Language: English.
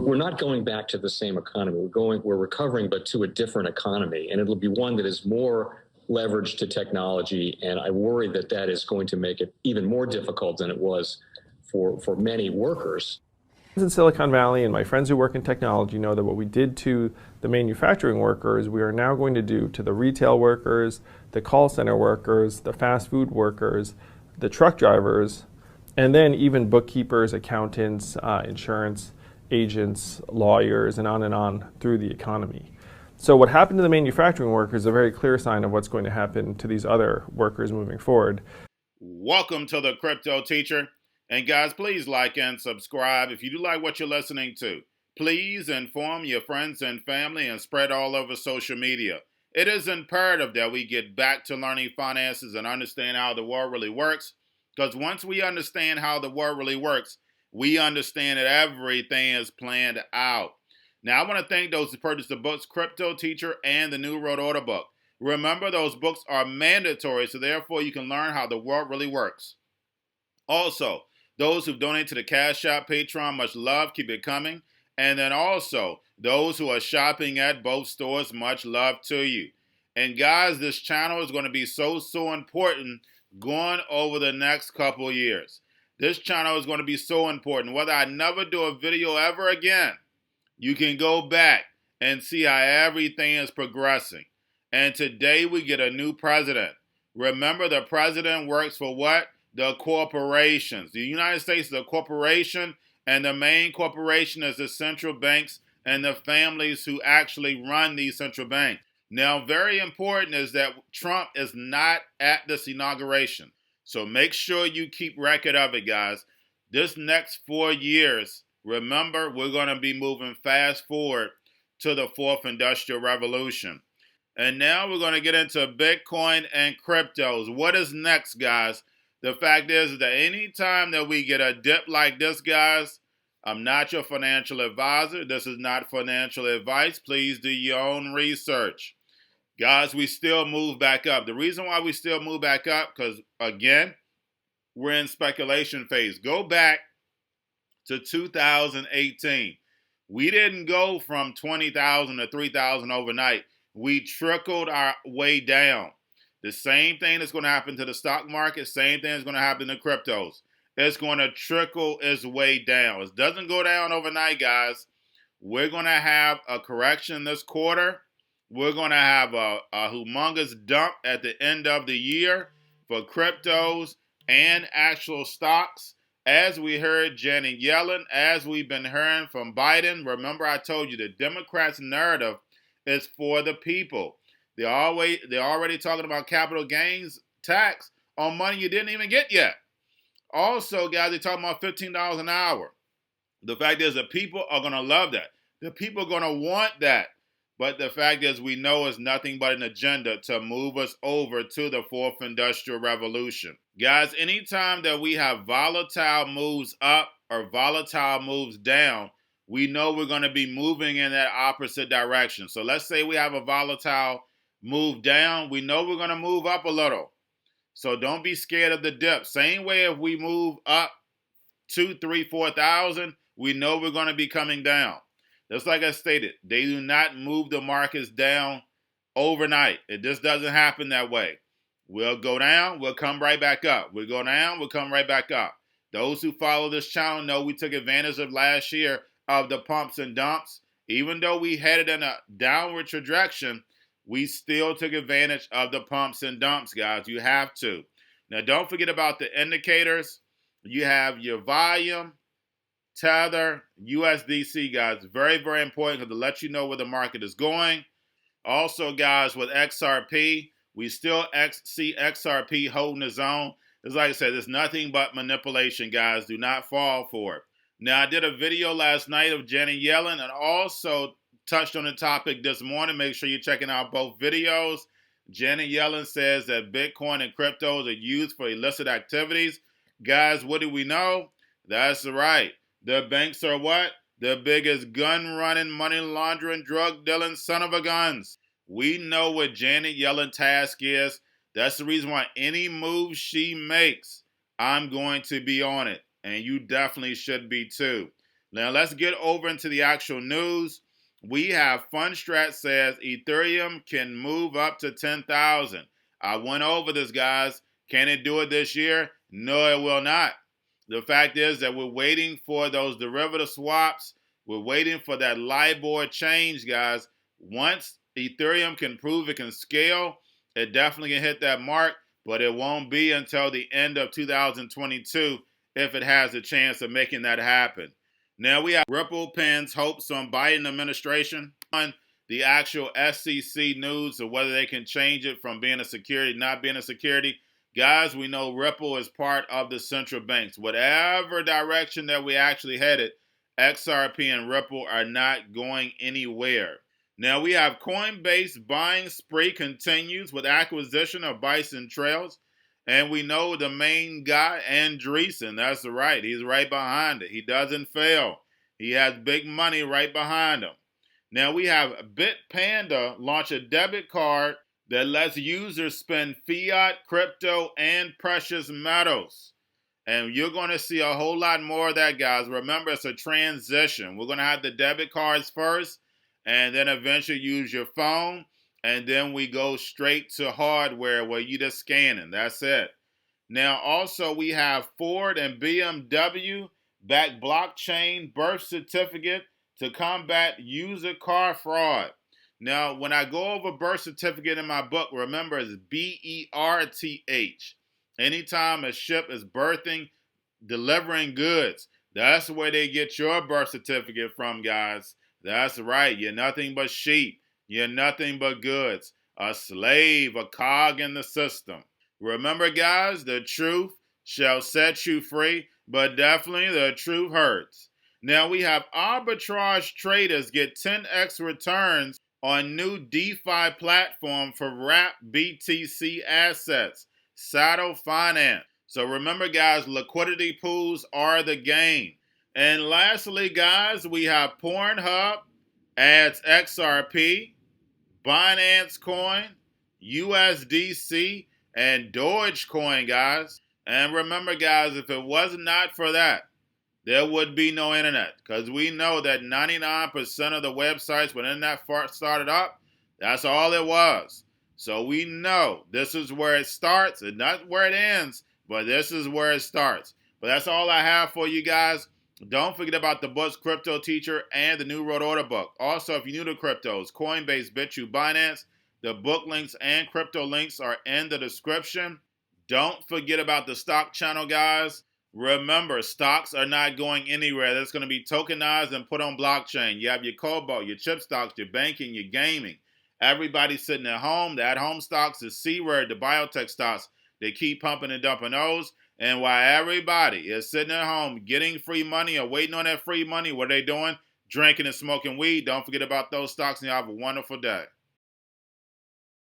We're not going back to the same economy. We're recovering, but to a different economy, and it'll be one that is more leveraged to technology. And I worry that that is going to make it even more difficult than it was for many workers. In Silicon Valley, and my friends who work in technology know that what we did to the manufacturing workers, we are now going to do to the retail workers, the call center workers, the fast food workers, the truck drivers, and then even bookkeepers, accountants, insurance agents, lawyers, and on through the economy. So what happened to the manufacturing workers is a very clear sign of what's going to happen to these other workers moving forward. Welcome to the Crypto Teacher. And guys, please like and subscribe if you do like what you're listening to. Please inform your friends and family and spread all over social media. It is imperative that we get back to learning finances and understand how the world really works. Because once we understand how the world really works, we understand that everything is planned out. Now, I want to thank those who purchased the books Cryptoteacher and the New World Order book. Remember, those books are mandatory, so therefore you can learn how the world really works. Also, those who've donated to the Cash App, Patreon, much love, keep it coming. And then also, those who are shopping at both stores, much love to you. And guys, this channel is going to be so important going over the next couple years. This channel is going to be so important. Whether I never do a video ever again, you can go back and see how everything is progressing. And today we get a new president. Remember, the president works for what? The corporations. The United States is a corporation, and the main corporation is the central banks and the families who actually run these central banks. Now, very important is that Trump is not at this inauguration. So make sure you keep record of it, guys. This next 4 years, remember, we're going to be moving fast forward to the fourth industrial revolution. And now we're going to get into Bitcoin and cryptos. What is next, guys? The fact is that anytime that we get a dip like this, guys, I'm not your financial advisor. This is not financial advice. Please do your own research. Guys, we still move back up. The reason why we still move back up, because, again, we're in speculation phase. Go back to 2018. We didn't go from 20,000 to 3,000 overnight. We trickled our way down. The same thing is going to happen to the stock market. Same thing is going to happen to cryptos. It's going to trickle its way down. It doesn't go down overnight, guys. We're going to have a correction this quarter. We're going to have a humongous dump at the end of the year for cryptos and actual stocks. As we heard Janet Yellen, as we've been hearing from Biden, remember I told you the Democrats' narrative is for the people. They're already talking about capital gains tax on money you didn't even get yet. Also, guys, they're talking about $15 an hour. The fact is the people are going to love that. The people are going to want that. But the fact is we know it's nothing but an agenda to move us over to the fourth industrial revolution. Guys, anytime that we have volatile moves up or volatile moves down, we know we're going to be moving in that opposite direction. So let's say we have a volatile move down, we know we're going to move up a little. So don't be scared of the dip. Same way if we move up 2, 3, 4,000, we know we're going to be coming down. Just like I stated, they do not move the markets down overnight. It just doesn't happen that way. We'll go down, we'll come right back up. We'll go down, we'll come right back up. Those who follow this channel know we took advantage of last year of the pumps and dumps. Even though we headed in a downward trajectory, we still took advantage of the pumps and dumps, guys. You have to. Now, don't forget about the indicators. You have your volume, Tether, USDC, guys. Very, very important to let you know where the market is going. Also, guys, with XRP, we still see XRP holding its own. It's like I said, it's nothing but manipulation, guys. Do not fall for it. Now, I did a video last night of Janet Yellen and also touched on the topic this morning. Make sure you're checking out both videos. Janet Yellen says that Bitcoin and cryptos are used for illicit activities. Guys, what do we know? That's right. The banks are what? The biggest gun-running, money-laundering, drug-dealing son of a guns. We know what Janet Yellen's task is. That's the reason why any move she makes, I'm going to be on it. And you definitely should be too. Now let's get over into the actual news. We have Fundstrat says Ethereum can move up to 10,000. I went over this, guys. Can it do it this year? No, it will not. The fact is that we're waiting for those derivative swaps. We're waiting for that LIBOR change, guys. Once Ethereum can prove it can scale, it definitely can hit that mark, but it won't be until the end of 2022 if it has a chance of making that happen. Now we have Ripple pins hopes on Biden administration on the actual SEC news of whether they can change it from being a security, not being a security. Guys, we know Ripple is part of the central banks. Whatever direction that we actually headed, XRP and Ripple are not going anywhere. Now we have Coinbase buying spree continues with acquisition of Bison Trails. And we know the main guy, Andreessen, that's right. He's right behind it. He doesn't fail. He has big money right behind him. Now we have Bitpanda launch a debit card that lets users spend fiat, crypto, and precious metals. And you're going to see a whole lot more of that, guys. Remember, it's a transition. We're going to have the debit cards first, and then eventually use your phone. And then we go straight to hardware where you just scanning. That's it. Now, also, we have Ford and BMW back blockchain birth certificate to combat user car fraud. Now, when I go over birth certificate in my book, remember it's BERTH. Anytime a ship is birthing, delivering goods, that's where they get your birth certificate from, guys. That's right. You're nothing but sheep. You're nothing but goods, a slave, a cog in the system. Remember, guys, the truth shall set you free, but definitely the truth hurts. Now we have arbitrage traders get 10x returns on new DeFi platform for wrap BTC assets, Saddle Finance. So remember, guys, liquidity pools are the game. And lastly, guys, we have Pornhub adds XRP, Binance Coin, USDC, and Dogecoin, guys. And remember, guys, if it was not for that, there would be no internet. Because we know that 99% of the websites when internet started up, that's all it was. So we know this is where it starts and not where it ends, but this is where it starts. But that's all I have for you guys. Don't forget about the books Cryptoteacher and the New World Order book. Also, if you're new to cryptos, Coinbase, Bitrue, Binance, the book links and crypto links are in the description. Don't forget about the stock channel, guys. Remember, stocks are not going anywhere. That's going to be tokenized and put on blockchain. You have your Cobalt, your chip stocks, your banking, your gaming. Everybody's sitting at home. The at-home stocks, the C-word, the biotech stocks, they keep pumping and dumping those. And while everybody is sitting at home getting free money or waiting on that free money, what are they doing? Drinking and smoking weed. Don't forget about those stocks, and you have a wonderful day.